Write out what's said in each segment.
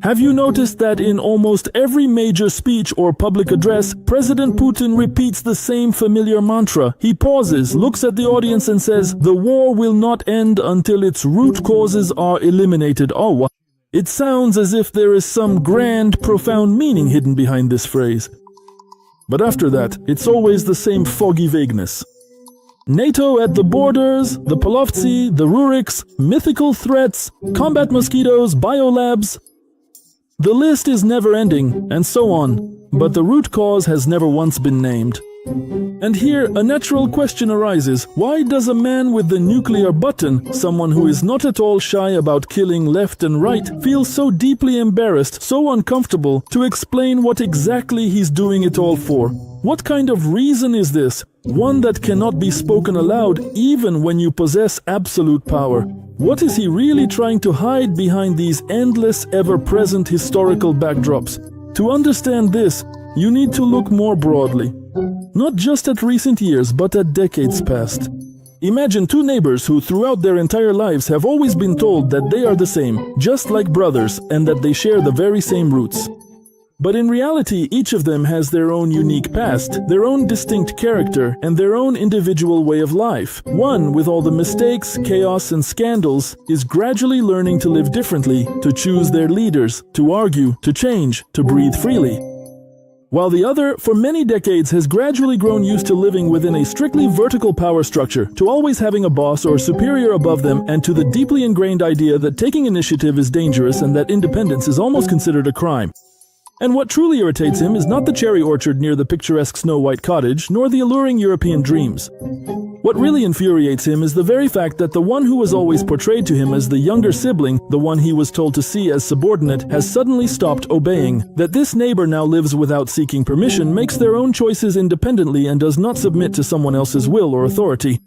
Have you noticed that in almost every major speech or public address, President Putin repeats the same familiar mantra? He pauses, looks at the audience and says, "The war will not end until its root causes are eliminated." Oh, it sounds as if there is some grand, profound meaning hidden behind this phrase. But after that, it's always the same foggy vagueness. NATO at the borders, the Polovtsi, the Ruriks, mythical threats, combat mosquitoes, biolabs. The list is never ending, and so on, but the root cause has never once been named. And here a natural question arises: why does a man with the nuclear button, someone who is not at all shy about killing left and right, feel so deeply embarrassed, so uncomfortable, to explain what exactly he's doing it all for? What kind of reason is this? One that cannot be spoken aloud even when you possess absolute power. What is he really trying to hide behind these endless, ever-present historical backdrops? To understand this, you need to look more broadly. Not just at recent years, but at decades past. Imagine two neighbors who throughout their entire lives have always been told that they are the same, just like brothers, and that they share the very same roots. But in reality, each of them has their own unique past, their own distinct character, and their own individual way of life. One, with all the mistakes, chaos, and scandals, is gradually learning to live differently, to choose their leaders, to argue, to change, to breathe freely. While the other, for many decades, has gradually grown used to living within a strictly vertical power structure, to always having a boss or superior above them, and to the deeply ingrained idea that taking initiative is dangerous and that independence is almost considered a crime. And what truly irritates him is not the cherry orchard near the picturesque snow-white cottage, nor the alluring European dreams. What really infuriates him is the very fact that the one who was always portrayed to him as the younger sibling, the one he was told to see as subordinate, has suddenly stopped obeying. That this neighbor now lives without seeking permission, makes their own choices independently, and does not submit to someone else's will or authority.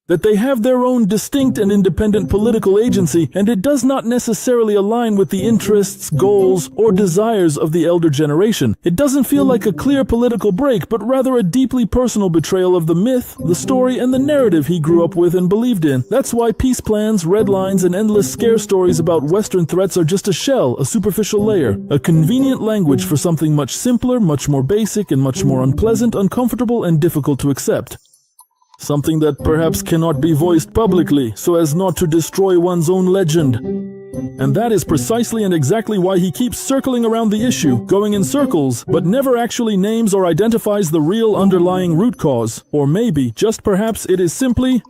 That they have their own distinct and independent political agency, and it does not necessarily align with the interests, goals, or desires of the elder generation. It doesn't feel like a clear political break, but rather a deeply personal betrayal of the myth, the story, and the narrative he grew up with and believed in. That's why peace plans, red lines, and endless scare stories about Western threats are just a shell, a superficial layer, a convenient language for something much simpler, much more basic, and much more unpleasant, uncomfortable, and difficult to accept. Something that perhaps cannot be voiced publicly, so as not to destroy one's own legend. And that is precisely and exactly why he keeps circling around the issue, going in circles, but never actually names or identifies the real underlying root cause. Or maybe, just perhaps, it is simply...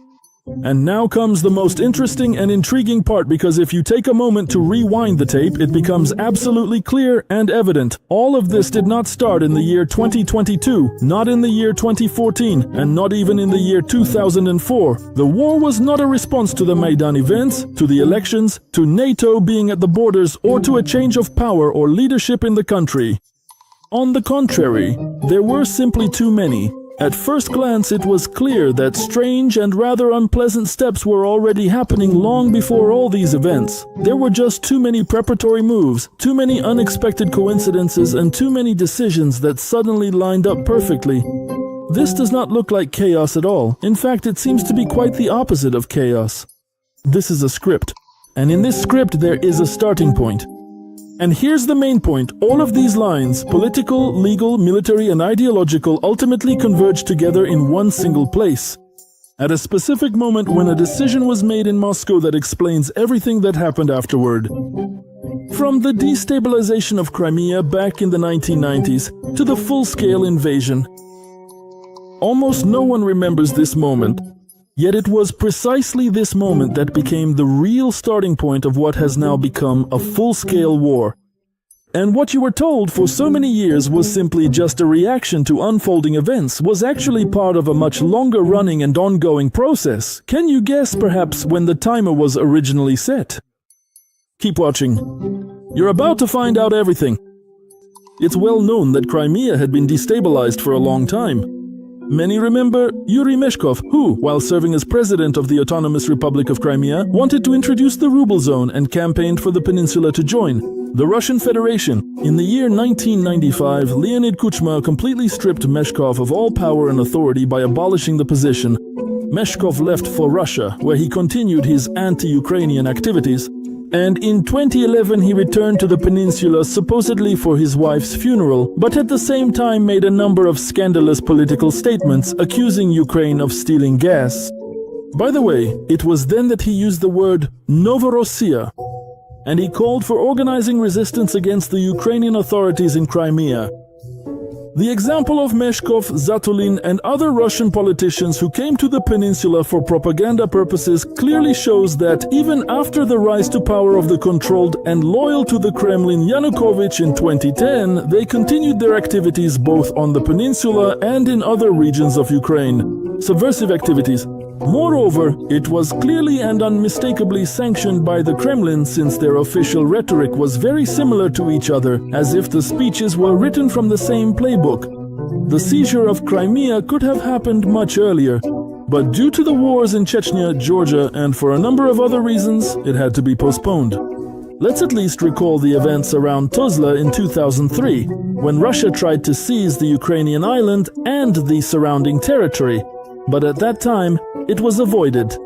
And now comes the most interesting and intriguing part, because if you take a moment to rewind the tape, it becomes absolutely clear and evident. All of this did not start in the year 2022, not in the year 2014, and not even in the year 2004. The war was not a response to the Maidan events, to the elections, to NATO being at the borders, or to a change of power or leadership in the country. On the contrary, there were simply too many. At first glance, it was clear that strange and rather unpleasant steps were already happening long before all these events. There were just too many preparatory moves, too many unexpected coincidences, and too many decisions that suddenly lined up perfectly. This does not look like chaos at all. In fact, it seems to be quite the opposite of chaos. This is a script, and in this script there is a starting point. And here's the main point: all of these lines, political, legal, military, and ideological, ultimately converge together in one single place. At a specific moment when a decision was made in Moscow that explains everything that happened afterward. From the destabilization of Crimea back in the 1990s to the full-scale invasion. Almost no one remembers this moment. Yet it was precisely this moment that became the real starting point of what has now become a full-scale war. And what you were told for so many years was simply just a reaction to unfolding events was actually part of a much longer running and ongoing process. Can you guess perhaps when the timer was originally set? Keep watching. You're about to find out everything. It's well known that Crimea had been destabilized for a long time. Many remember Yuri Meshkov, who, while serving as president of the Autonomous Republic of Crimea, wanted to introduce the ruble zone and campaigned for the peninsula to join the Russian Federation. In the year 1995, Leonid Kuchma completely stripped Meshkov of all power and authority by abolishing the position. Meshkov left for Russia, where he continued his anti-Ukrainian activities. And in 2011 he returned to the peninsula supposedly for his wife's funeral, but at the same time made a number of scandalous political statements accusing Ukraine of stealing gas. By the way, it was then that he used the word Novorossiya, and he called for organizing resistance against the Ukrainian authorities in Crimea. The example of Meshkov, Zatulin and other Russian politicians who came to the peninsula for propaganda purposes clearly shows that even after the rise to power of the controlled and loyal to the Kremlin Yanukovych in 2010, they continued their activities both on the peninsula and in other regions of Ukraine. Subversive activities. Moreover, it was clearly and unmistakably sanctioned by the Kremlin, since their official rhetoric was very similar to each other, as if the speeches were written from the same playbook. The seizure of Crimea could have happened much earlier, but due to the wars in Chechnya, Georgia, and for a number of other reasons, it had to be postponed. Let's at least recall the events around Tuzla in 2003, when Russia tried to seize the Ukrainian island and the surrounding territory. But at that time, it was avoided.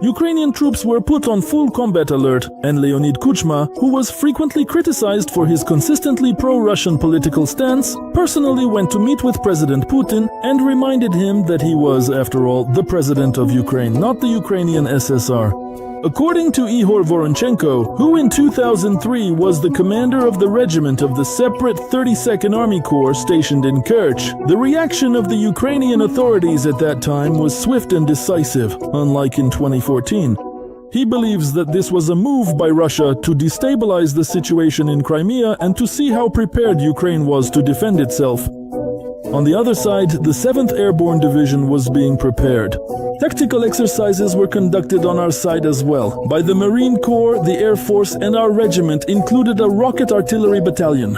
Ukrainian troops were put on full combat alert, and Leonid Kuchma, who was frequently criticized for his consistently pro-Russian political stance, personally went to meet with President Putin and reminded him that he was, after all, the president of Ukraine, not the Ukrainian SSR. According to Ihor Voronchenko, who in 2003 was the commander of the regiment of the separate 32nd Army Corps stationed in Kerch, the reaction of the Ukrainian authorities at that time was swift and decisive, unlike in 2014. He believes that this was a move by Russia to destabilize the situation in Crimea and to see how prepared Ukraine was to defend itself. On the other side, the 7th Airborne Division was being prepared. Tactical exercises were conducted on our side as well, by the Marine Corps, the Air Force, and our regiment included a rocket artillery battalion.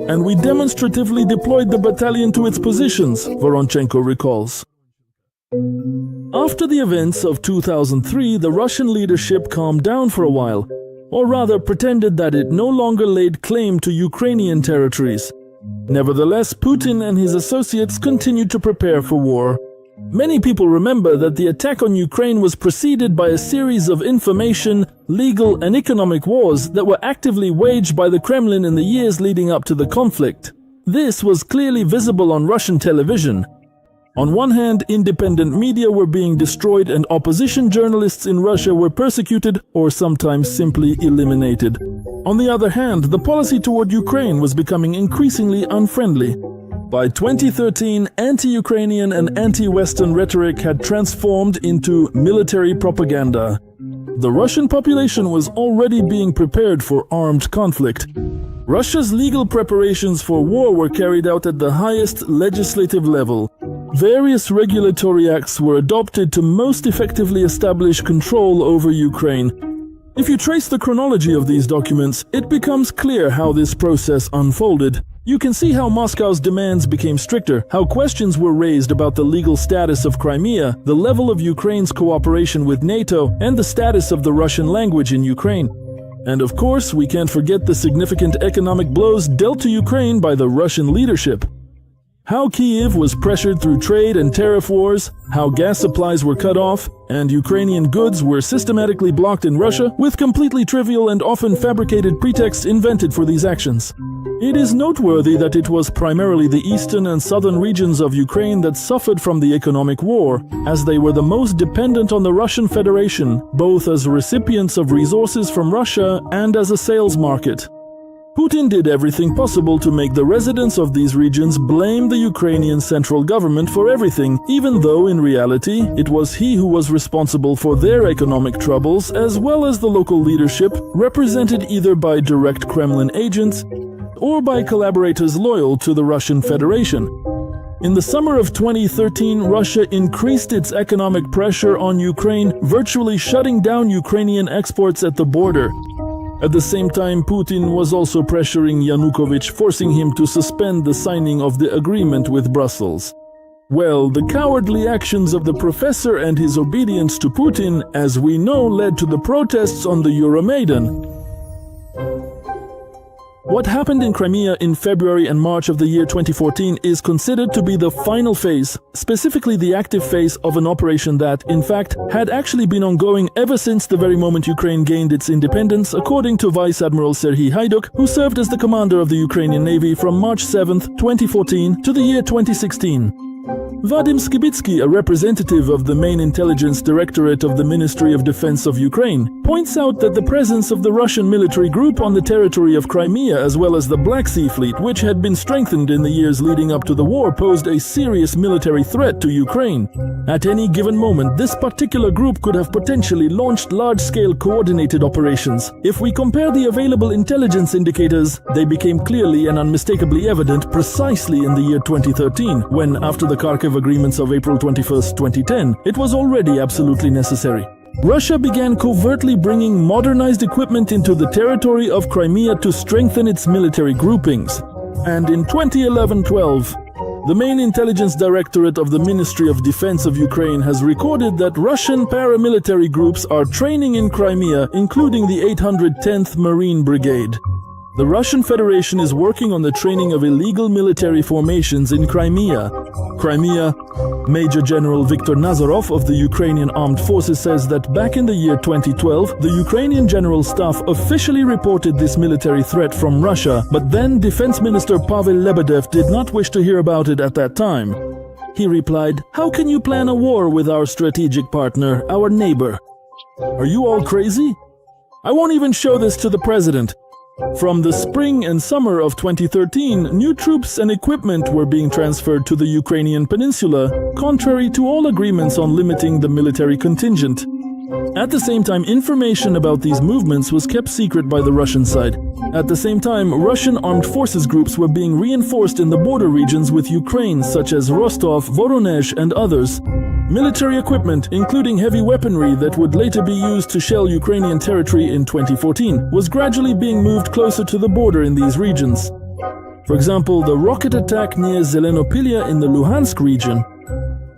And we demonstratively deployed the battalion to its positions, Voronchenko recalls. After the events of 2003, the Russian leadership calmed down for a while, or rather pretended that it no longer laid claim to Ukrainian territories. Nevertheless, Putin and his associates continued to prepare for war. Many people remember that the attack on Ukraine was preceded by a series of information, legal and economic wars that were actively waged by the Kremlin in the years leading up to the conflict. This was clearly visible on Russian television. On one hand, independent media were being destroyed and opposition journalists in Russia were persecuted or sometimes simply eliminated. On the other hand, the policy toward Ukraine was becoming increasingly unfriendly. By 2013, anti-Ukrainian and anti-Western rhetoric had transformed into military propaganda. The Russian population was already being prepared for armed conflict. Russia's legal preparations for war were carried out at the highest legislative level. Various regulatory acts were adopted to most effectively establish control over Ukraine. If you trace the chronology of these documents, it becomes clear how this process unfolded. You can see how Moscow's demands became stricter, how questions were raised about the legal status of Crimea, the level of Ukraine's cooperation with NATO, and the status of the Russian language in Ukraine. And of course, we can't forget the significant economic blows dealt to Ukraine by the Russian leadership. How Kyiv was pressured through trade and tariff wars, how gas supplies were cut off, and Ukrainian goods were systematically blocked in Russia with completely trivial and often fabricated pretexts invented for these actions. It is noteworthy that it was primarily the eastern and southern regions of Ukraine that suffered from the economic war, as they were the most dependent on the Russian Federation, both as recipients of resources from Russia and as a sales market. Putin did everything possible to make the residents of these regions blame the Ukrainian central government for everything, even though in reality it was he who was responsible for their economic troubles, as well as the local leadership, represented either by direct Kremlin agents or by collaborators loyal to the Russian Federation. In the summer of 2013, Russia increased its economic pressure on Ukraine, virtually shutting down Ukrainian exports at the border. At the same time, Putin was also pressuring Yanukovych, forcing him to suspend the signing of the agreement with Brussels. Well, the cowardly actions of the professor and his obedience to Putin, as we know, led to the protests on the Euromaidan. What happened in Crimea in February and March of the year 2014 is considered to be the final phase, specifically the active phase of an operation that, in fact, had actually been ongoing ever since the very moment Ukraine gained its independence, according to Vice Admiral Serhiy Haiduk, who served as the commander of the Ukrainian Navy from March 7, 2014 to the year 2016. Vadim Skibitsky, a representative of the main intelligence directorate of the Ministry of Defense of Ukraine, points out that the presence of the Russian military group on the territory of Crimea as well as the Black Sea Fleet, which had been strengthened in the years leading up to the war, posed a serious military threat to Ukraine. At any given moment, this particular group could have potentially launched large-scale coordinated operations. If we compare the available intelligence indicators, they became clearly and unmistakably evident precisely in the year 2013, when, after the Kharkiv agreements of April 21, 2010, it was already absolutely necessary. Russia began covertly bringing modernized equipment into the territory of Crimea to strengthen its military groupings. And in 2011-12, the main intelligence directorate of the Ministry of Defense of Ukraine has recorded that Russian paramilitary groups are training in Crimea, including the 810th Marine Brigade. The Russian Federation is working on the training of illegal military formations in Crimea. Major General Viktor Nazarov of the Ukrainian Armed Forces says that back in the year 2012, the Ukrainian General Staff officially reported this military threat from Russia, but then Defense Minister Pavel Lebedev did not wish to hear about it at that time. He replied, "How can you plan a war with our strategic partner, our neighbor? Are you all crazy? I won't even show this to the president." From the spring and summer of 2013, new troops and equipment were being transferred to the Ukrainian peninsula, contrary to all agreements on limiting the military contingent. At the same time, information about these movements was kept secret by the Russian side. At the same time, Russian armed forces groups were being reinforced in the border regions with Ukraine, such as Rostov, Voronezh, and others. Military equipment, including heavy weaponry that would later be used to shell Ukrainian territory in 2014, was gradually being moved closer to the border in these regions. For example, the rocket attack near Zelenopilya in the Luhansk region.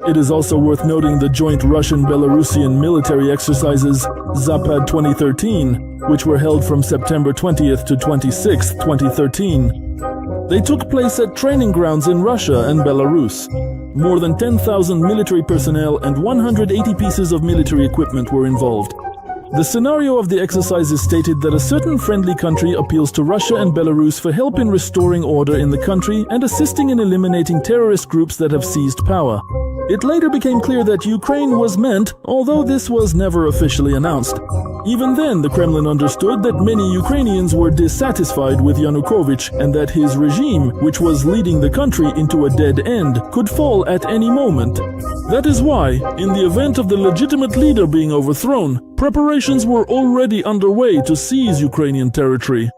It is also worth noting the joint Russian-Belarusian military exercises Zapad 2013, which were held from September 20th to 26th, 2013. They took place at training grounds in Russia and Belarus. More than 10,000 military personnel and 180 pieces of military equipment were involved. The scenario of the exercises stated that a certain friendly country appeals to Russia and Belarus for help in restoring order in the country and assisting in eliminating terrorist groups that have seized power. It later became clear that Ukraine was meant, although this was never officially announced. Even then, the Kremlin understood that many Ukrainians were dissatisfied with Yanukovych and that his regime, which was leading the country into a dead end, could fall at any moment. That is why, in the event of the legitimate leader being overthrown, preparations were already underway to seize Ukrainian territory.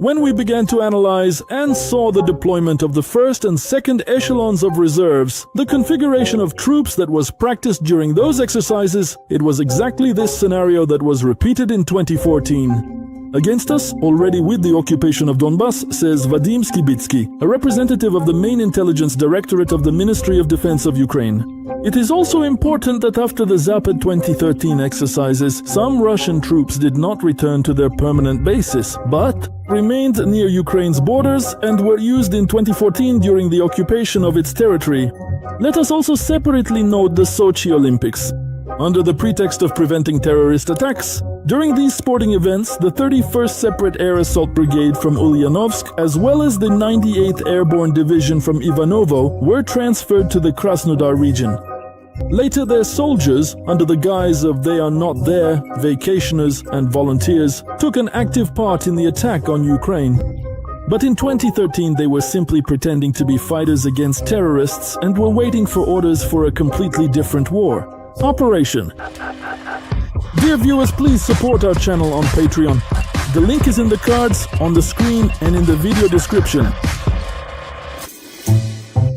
When we began to analyze and saw the deployment of the first and second echelons of reserves, the configuration of troops that was practiced during those exercises, it was exactly this scenario that was repeated in 2014. Against us, already with the occupation of Donbass, says Vadim Skibitsky, a representative of the main intelligence directorate of the Ministry of Defense of Ukraine. It is also important that after the Zapad 2013 exercises, some Russian troops did not return to their permanent bases, but remained near Ukraine's borders and were used in 2014 during the occupation of its territory. Let us also separately note the Sochi Olympics. Under the pretext of preventing terrorist attacks, during these sporting events, the 31st Separate Air Assault Brigade from Ulyanovsk, as well as the 98th Airborne Division from Ivanovo, were transferred to the Krasnodar region. Later, their soldiers, under the guise of "they are not there," vacationers and volunteers, took an active part in the attack on Ukraine. But in 2013, they were simply pretending to be fighters against terrorists and were waiting for orders for a completely different war. Operation. Dear viewers, please support our channel on Patreon. The link is in the cards, on the screen, and in the video description.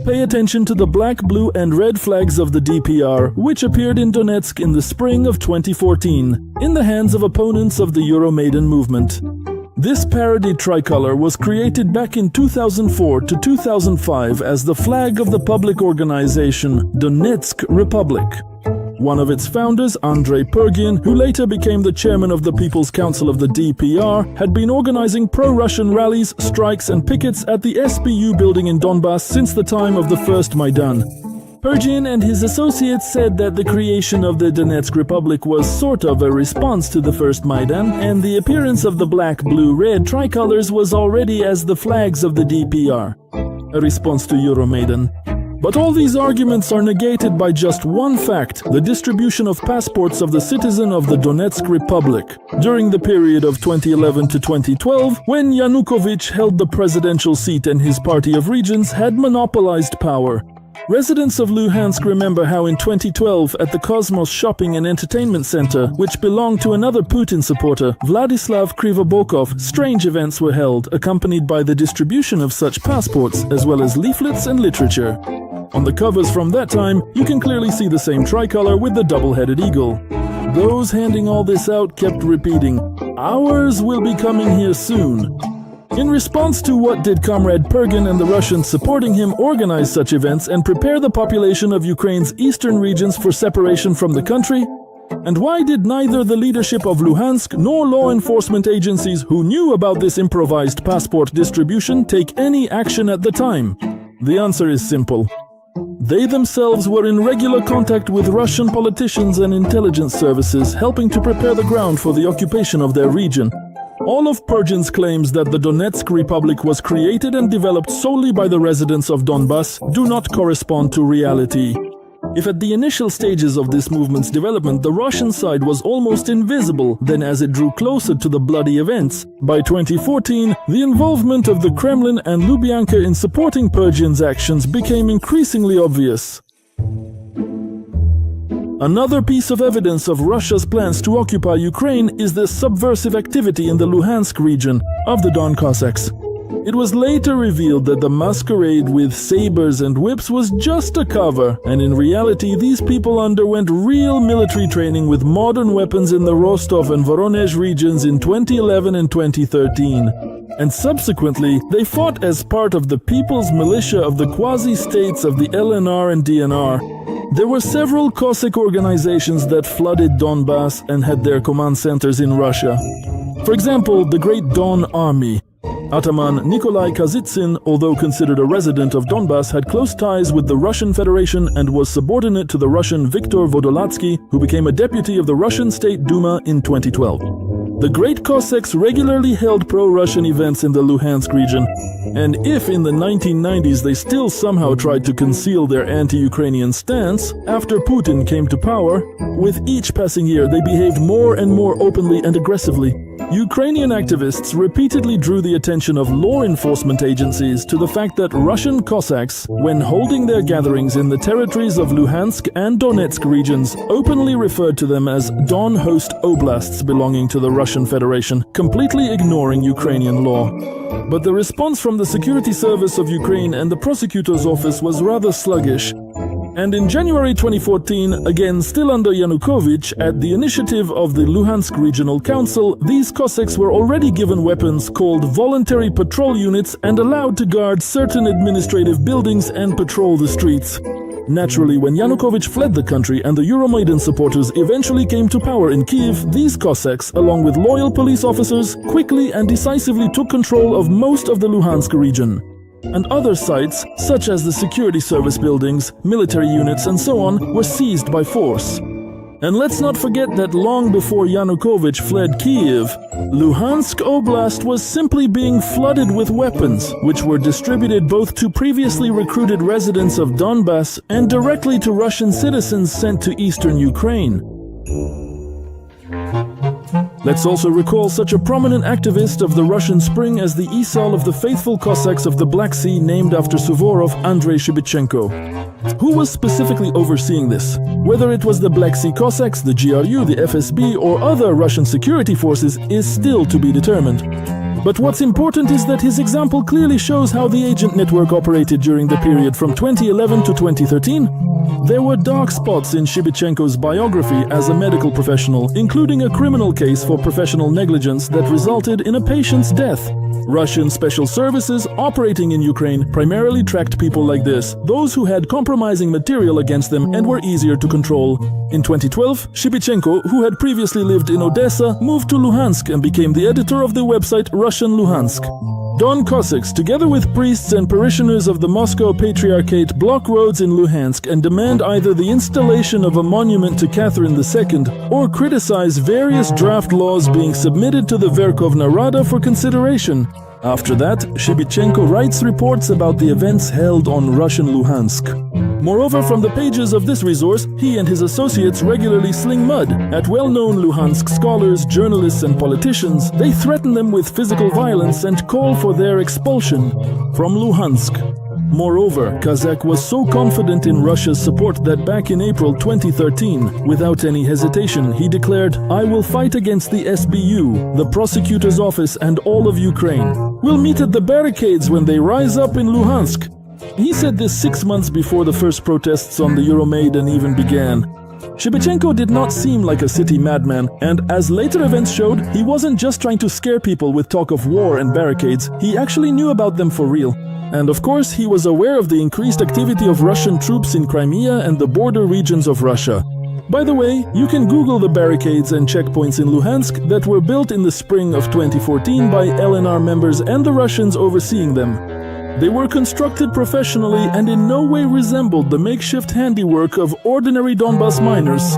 Pay attention to the black, blue, and red flags of the DPR, which appeared in Donetsk in the spring of 2014, in the hands of opponents of the Euromaidan movement. This parody tricolor was created back in 2004 to 2005 as the flag of the public organization Donetsk Republic. One of its founders, Andrei Pergin, who later became the chairman of the People's Council of the DPR, had been organizing pro-Russian rallies, strikes and pickets at the SBU building in Donbass since the time of the First Maidan. Pergin and his associates said that the creation of the Donetsk Republic was sort of a response to the First Maidan, and the appearance of the black, blue, red tricolors was already as the flags of the DPR, a response to Euromaidan. But all these arguments are negated by just one fact: the distribution of passports of the citizen of the Donetsk Republic during the period of 2011 to 2012, when Yanukovych held the presidential seat and his party of regions had monopolized power. Residents of Luhansk remember how in 2012 at the Cosmos Shopping and Entertainment Center, which belonged to another Putin supporter, Vladislav Krivobokov, strange events were held, accompanied by the distribution of such passports, as well as leaflets and literature. On the covers from that time, you can clearly see the same tricolor with the double-headed eagle. Those handing all this out kept repeating, "Ours will be coming here soon." In response to what did Comrade Pergin and the Russians supporting him organize such events and prepare the population of Ukraine's eastern regions for separation from the country? And why did neither the leadership of Luhansk nor law enforcement agencies who knew about this improvised passport distribution take any action at the time? The answer is simple. They themselves were in regular contact with Russian politicians and intelligence services, helping to prepare the ground for the occupation of their region. All of Pergin's claims that the Donetsk Republic was created and developed solely by the residents of Donbass do not correspond to reality. If at the initial stages of this movement's development the Russian side was almost invisible, then as it drew closer to the bloody events, by 2014, the involvement of the Kremlin and Lubyanka in supporting Pergin's actions became increasingly obvious. Another piece of evidence of Russia's plans to occupy Ukraine is the subversive activity in the Luhansk region of the Don Cossacks. It was later revealed that the masquerade with sabers and whips was just a cover, and in reality these people underwent real military training with modern weapons in the Rostov and Voronezh regions in 2011 and 2013. And subsequently, they fought as part of the People's Militia of the quasi-states of the LNR and DNR. There were several Cossack organizations that flooded Donbass and had their command centers in Russia. For example, the Great Don Army. Ataman Nikolai Kazitsyn, although considered a resident of Donbass, had close ties with the Russian Federation and was subordinate to the Russian Viktor Vodolatsky, who became a deputy of the Russian State Duma in 2012. The Great Cossacks regularly held pro-Russian events in the Luhansk region, and if in the 1990s they still somehow tried to conceal their anti-Ukrainian stance, after Putin came to power, with each passing year they behaved more and more openly and aggressively. Ukrainian activists repeatedly drew the attention of law enforcement agencies to the fact that Russian Cossacks, when holding their gatherings in the territories of Luhansk and Donetsk regions, openly referred to them as Don host oblasts belonging to the Russian Federation, completely ignoring Ukrainian law. But the response from the Security Service of Ukraine and the prosecutor's office was rather sluggish. And in January 2014, again still under Yanukovych, at the initiative of the Luhansk Regional Council, these Cossacks were already given weapons called voluntary patrol units and allowed to guard certain administrative buildings and patrol the streets. Naturally, when Yanukovych fled the country and the Euromaidan supporters eventually came to power in Kiev, these Cossacks, along with loyal police officers, quickly and decisively took control of most of the Luhansk region. And other sites, such as the security service buildings, military units and so on, were seized by force. And let's not forget that long before Yanukovych fled Kiev, Luhansk Oblast was simply being flooded with weapons, which were distributed both to previously recruited residents of Donbass and directly to Russian citizens sent to eastern Ukraine. Let's also recall such a prominent activist of the Russian Spring as the Esau of the faithful Cossacks of the Black Sea named after Suvorov, Andrei Shibichenko. Who was specifically overseeing this? Whether it was the Black Sea Cossacks, the GRU, the FSB, or other Russian security forces is still to be determined. But what's important is that his example clearly shows how the agent network operated during the period from 2011 to 2013. There were dark spots in Shibichenko's biography as a medical professional, including a criminal case for professional negligence that resulted in a patient's death. Russian special services operating in Ukraine primarily tracked people like this, those who had compromising material against them and were easier to control. In 2012, Shibichenko, who had previously lived in Odessa, moved to Luhansk and became the editor of the website Russian Luhansk. Don Cossacks, together with priests and parishioners of the Moscow Patriarchate, block roads in Luhansk and demand either the installation of a monument to Catherine II or criticize various draft laws being submitted to the Verkhovna Rada for consideration. After that, Shibichenko writes reports about the events held on Russian Luhansk. Moreover, from the pages of this resource, he and his associates regularly sling mud at well-known Luhansk scholars, journalists, and politicians. They threaten them with physical violence and call for their expulsion from Luhansk. Moreover, Kazak was so confident in Russia's support that back in April 2013, without any hesitation, he declared, "I will fight against the SBU, the prosecutor's office, and all of Ukraine. We'll meet at the barricades when they rise up in Luhansk." He said this 6 months before the first protests on the Euromaidan even began. Shibichenko did not seem like a city madman, and as later events showed, he wasn't just trying to scare people with talk of war and barricades, he actually knew about them for real. And of course, he was aware of the increased activity of Russian troops in Crimea and the border regions of Russia. By the way, you can Google the barricades and checkpoints in Luhansk that were built in the spring of 2014 by LNR members and the Russians overseeing them. They were constructed professionally and in no way resembled the makeshift handiwork of ordinary Donbas miners.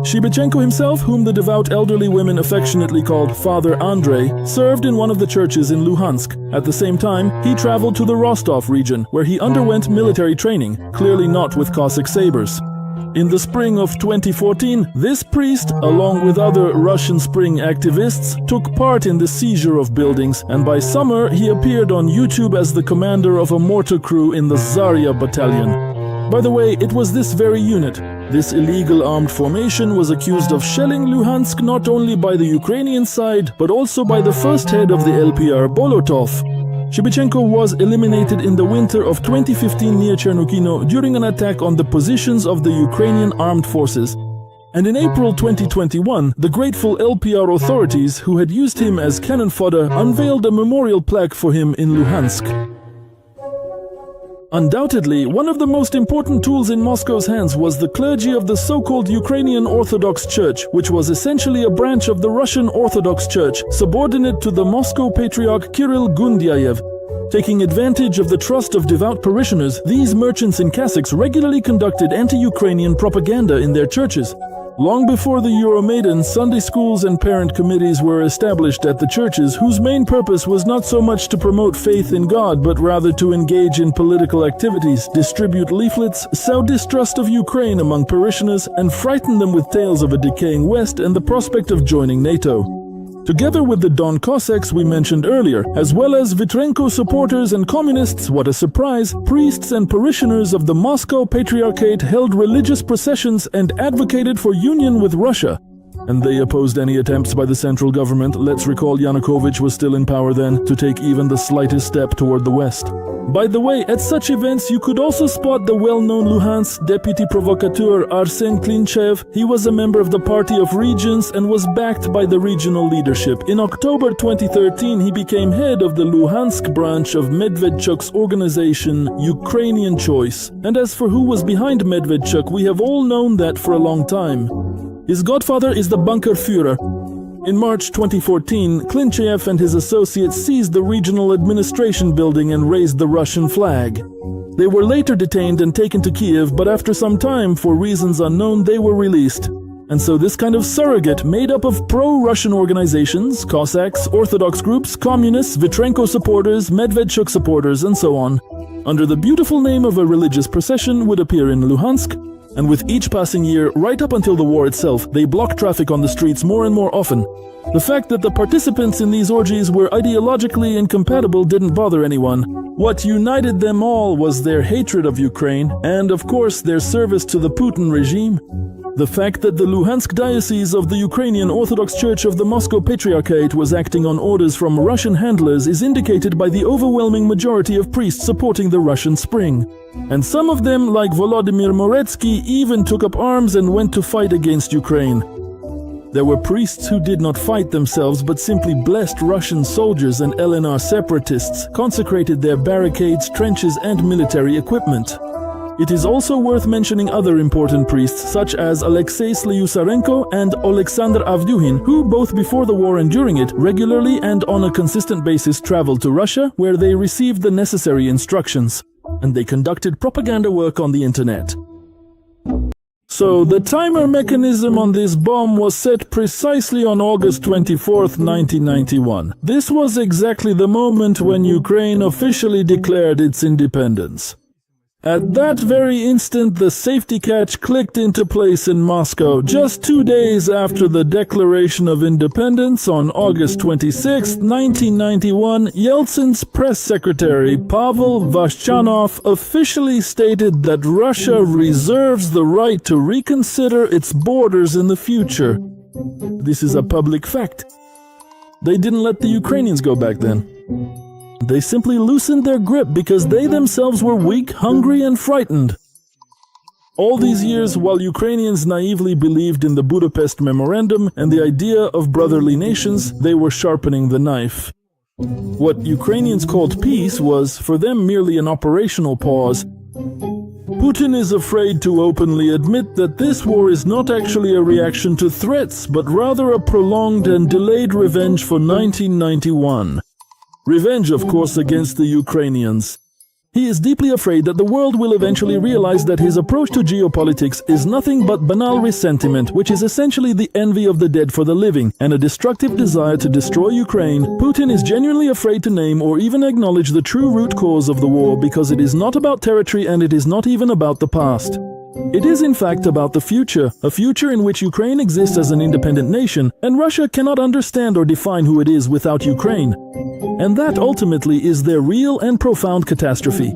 Shibichenko himself, whom the devout elderly women affectionately called Father Andrei, served in one of the churches in Luhansk. At the same time, he traveled to the Rostov region, where he underwent military training, clearly not with Cossack sabers. In the spring of 2014, this priest, along with other Russian Spring activists, took part in the seizure of buildings, and by summer he appeared on YouTube as the commander of a mortar crew in the Zarya battalion. By the way, it was this very unit, this illegal armed formation, was accused of shelling Luhansk not only by the Ukrainian side, but also by the first head of the LPR, Bolotov. Shibichenko was eliminated in the winter of 2015 near Chernukhino during an attack on the positions of the Ukrainian armed forces. And in April 2021, the grateful LPR authorities, who had used him as cannon fodder, unveiled a memorial plaque for him in Luhansk. Undoubtedly, one of the most important tools in Moscow's hands was the clergy of the so-called Ukrainian Orthodox Church, which was essentially a branch of the Russian Orthodox Church, subordinate to the Moscow Patriarch Kirill Gundyayev. Taking advantage of the trust of devout parishioners, these merchants in cassocks regularly conducted anti-Ukrainian propaganda in their churches. Long before the Euromaidan, Sunday schools and parent committees were established at the churches, whose main purpose was not so much to promote faith in God, but rather to engage in political activities, distribute leaflets, sow distrust of Ukraine among parishioners, and frighten them with tales of a decaying West and the prospect of joining NATO. Together with the Don Cossacks we mentioned earlier, as well as Vitrenko supporters and communists, what a surprise, priests and parishioners of the Moscow Patriarchate held religious processions and advocated for union with Russia. And they opposed any attempts by the central government, let's recall Yanukovych was still in power then, to take even the slightest step toward the West. By the way, at such events you could also spot the well-known Luhansk deputy provocateur Arsen Klinchev. He was a member of the Party of Regions and was backed by the regional leadership. In October 2013, he became head of the Luhansk branch of Medvedchuk's organization, Ukrainian Choice. And as for who was behind Medvedchuk, we have all known that for a long time. His godfather is the Bunker Führer. In March 2014, Klinchev and his associates seized the regional administration building and raised the Russian flag. They were later detained and taken to Kiev, but after some time, for reasons unknown, they were released. And so this kind of surrogate made up of pro-Russian organizations, Cossacks, Orthodox groups, communists, Vitrenko supporters, Medvedchuk supporters, and so on, under the beautiful name of a religious procession, would appear in Luhansk. And with each passing year, right up until the war itself, they blocked traffic on the streets more and more often. The fact that the participants in these orgies were ideologically incompatible didn't bother anyone. What united them all was their hatred of Ukraine and, of course, their service to the Putin regime. The fact that the Luhansk diocese of the Ukrainian Orthodox Church of the Moscow Patriarchate was acting on orders from Russian handlers is indicated by the overwhelming majority of priests supporting the Russian Spring. And some of them, like Volodymyr Moretsky, even took up arms and went to fight against Ukraine. There were priests who did not fight themselves but simply blessed Russian soldiers and LNR separatists, consecrated their barricades, trenches and military equipment. It is also worth mentioning other important priests such as Alexei Slyusarenko and Alexander Avdyuhin, who both before the war and during it regularly and on a consistent basis traveled to Russia, where they received the necessary instructions. And they conducted propaganda work on the internet. So the timer mechanism on this bomb was set precisely on August 24, 1991. This was exactly the moment when Ukraine officially declared its independence. At that very instant, the safety catch clicked into place in Moscow. Just 2 days after the Declaration of Independence on August 26, 1991, Yeltsin's press secretary Pavel Vashchanov officially stated that Russia reserves the right to reconsider its borders in the future. This is a public fact. They didn't let the Ukrainians go back then. They simply loosened their grip because they themselves were weak, hungry, and frightened. All these years, while Ukrainians naively believed in the Budapest Memorandum and the idea of brotherly nations, they were sharpening the knife. What Ukrainians called peace was, for them, merely an operational pause. Putin is afraid to openly admit that this war is not actually a reaction to threats, but rather a prolonged and delayed revenge for 1991. Revenge, of course, against the Ukrainians. He is deeply afraid that the world will eventually realize that his approach to geopolitics is nothing but banal resentment, which is essentially the envy of the dead for the living, and a destructive desire to destroy Ukraine. Putin is genuinely afraid to name or even acknowledge the true root cause of the war because it is not about territory and it is not even about the past. It is in fact about the future, a future in which Ukraine exists as an independent nation, and Russia cannot understand or define who it is without Ukraine. And that ultimately is their real and profound catastrophe.